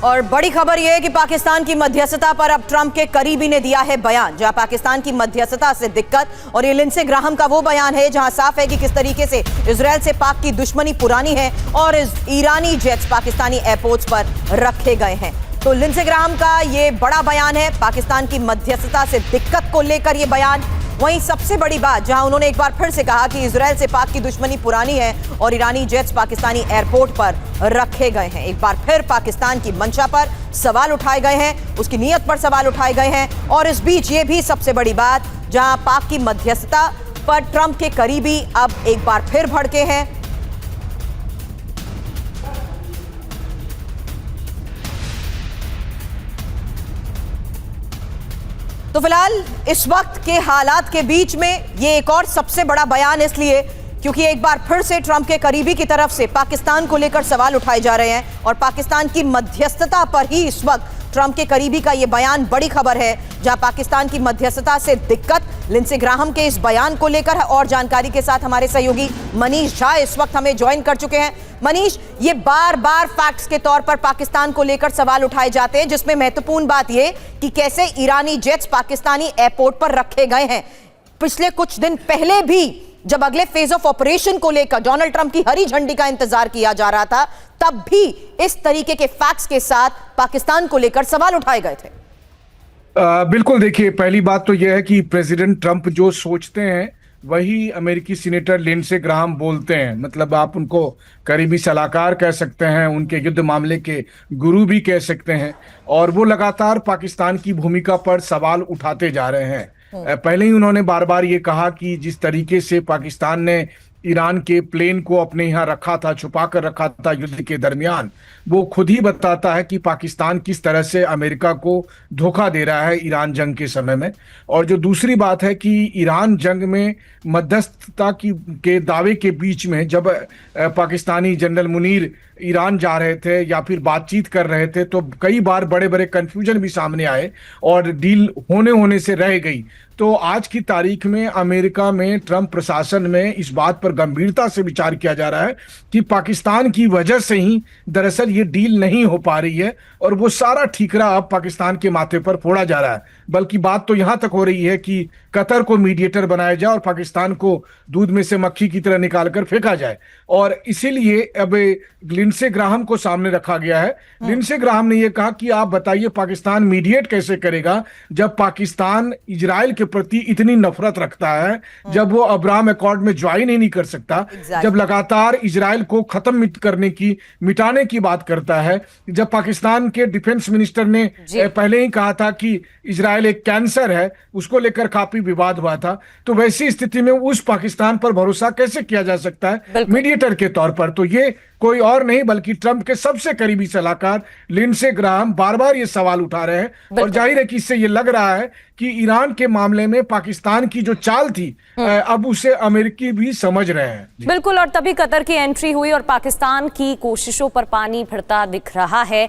और बड़ी खबर यह है कि पाकिस्तान की मध्यस्थता पर अब ट्रंप के करीबी ने दिया है बयान, जहां पाकिस्तान की मध्यस्थता से दिक्कत। और ये लिंडसे ग्राहम का वो बयान है जहां साफ है कि किस तरीके से इजराइल से पाक की दुश्मनी पुरानी है और ईरानी जेट्स पाकिस्तानी एयरपोर्ट्स पर रखे गए हैं। तो लिंडसे ग्राहम का ये बड़ा बयान है, पाकिस्तान की मध्यस्थता से दिक्कत को लेकर ये बयान। वहीं सबसे बड़ी बात जहां उन्होंने एक बार फिर से कहा कि इजराइल से पाक की दुश्मनी पुरानी है और ईरानी जेट्स पाकिस्तानी एयरपोर्ट पर रखे गए हैं। एक बार फिर पाकिस्तान की मंशा पर सवाल उठाए गए हैं, उसकी नीयत पर सवाल उठाए गए हैं। और इस बीच ये भी सबसे बड़ी बात जहां पाक की मध्यस्थता पर ट्रंप के करीबी अब एक बार फिर भड़के हैं। तो फिलहाल इस वक्त के हालात के बीच में ये एक और सबसे बड़ा बयान इसलिए क्योंकि एक बार फिर से ट्रंप के करीबी की तरफ से पाकिस्तान को लेकर सवाल उठाए जा रहे हैं और पाकिस्तान की मध्यस्थता पर ही इस वक्त ट्रंप के करीबी का ये बयान बड़ी खबर है, जहां पाकिस्तान की मध्यस्थता से दिक्कत। लिंडसे ग्राहम के इस बयान को लेकर है और जानकारी के साथ हमारे सहयोगी मनीष झा इस वक्त हमें ज्वाइन कर चुके हैं। मनीष, ये बार बार फैक्ट्स के तौर पर पाकिस्तान को लेकर सवाल उठाए जाते हैं, जिसमें महत्वपूर्ण बात यह कि कैसे ईरानी जेट्स पाकिस्तानी एयरपोर्ट पर रखे गए हैं। पिछले कुछ दिन पहले भी जब अगले फेज ऑफ ऑपरेशन को लेकर डोनाल्ड ट्रंप की हरी झंडी का इंतजार किया जा रहा था, तब भी इस तरीके के फैक्ट्स के साथ पाकिस्तान को लेकर सवाल उठाए गए थे। बिल्कुल, देखिए, पहली बात तो यह है कि प्रेसिडेंट ट्रंप जो सोचते हैं वही अमेरिकी सीनेटर लिंडसे ग्राहम बोलते हैं। मतलब आप उनको करीबी सलाहकार कह सकते हैं, उनके युद्ध मामले के गुरु भी कह सकते हैं। और वो लगातार पाकिस्तान की भूमिका पर सवाल उठाते जा रहे हैं। पहले ही उन्होंने बार बार ये कहा कि जिस तरीके से पाकिस्तान ने ईरान के प्लेन को अपने यहाँ रखा था, छुपा कर रखा था युद्ध के दरमियान, वो खुद ही बताता है कि पाकिस्तान किस तरह से अमेरिका को धोखा दे रहा है ईरान जंग के समय में। और जो दूसरी बात है कि ईरान जंग में मध्यस्थता के दावे के बीच में जब पाकिस्तानी जनरल मुनीर ईरान जा रहे थे या फिर बातचीत कर रहे थे, तो कई बार बड़े बड़े कंफ्यूजन भी सामने आए और डील होने से रह गई। तो आज की तारीख में अमेरिका में ट्रंप प्रशासन में इस बात पर गंभीरता से विचार किया जा रहा है कि पाकिस्तान की वजह से ही दरअसल ये डील नहीं हो पा रही है और वो सारा ठीकरा अब पाकिस्तान के माथे पर फोड़ा जा रहा है। बल्कि बात तो यहां तक हो रही है कि कतर को मीडिएटर बनाया जाए और पाकिस्तान को दूध में से मक्खी की तरह निकालकर फेंका जाए। और इसीलिए अब लिंडसे ग्राहम को सामने रखा गया है। लिंडसे ग्राहम ने यह कहा कि आप बताइए, पाकिस्तान मीडिएट कैसे करेगा जब पाकिस्तान इजराइल के प्रति इतनी नफरत रखता है, जब वो अब्राहम अकॉर्ड में ज्वाइन ही नहीं कर सकता, जब लगातार इजराइल को खत्म करने की, मिटाने की बात करता है, जब पाकिस्तान के डिफेंस मिनिस्टर ने पहले ही कहा था कि इजराइल एक कैंसर है, उसको लेकर काफी विवाद हुआ था। तो वैसी स्थिति में उस पाकिस्तान पर भरोसा कैसे किया जा सकता है मीडिएटर के तौर पर? तो ये कोई और नहीं बल्कि ट्रंप के सबसे करीबी सलाहकार लिंडसे ग्राहम बार बार ये सवाल उठा रहे हैं। और जाहिर है कि इससे ये लग रहा है कि ईरान के मामले में पाकिस्तान की जो चाल थी अब उसे अमेरिकी भी समझ रहे हैं। बिल्कुल, और तभी कतर की एंट्री हुई और पाकिस्तान की कोशिशों पर पानी फिरता दिख रहा है।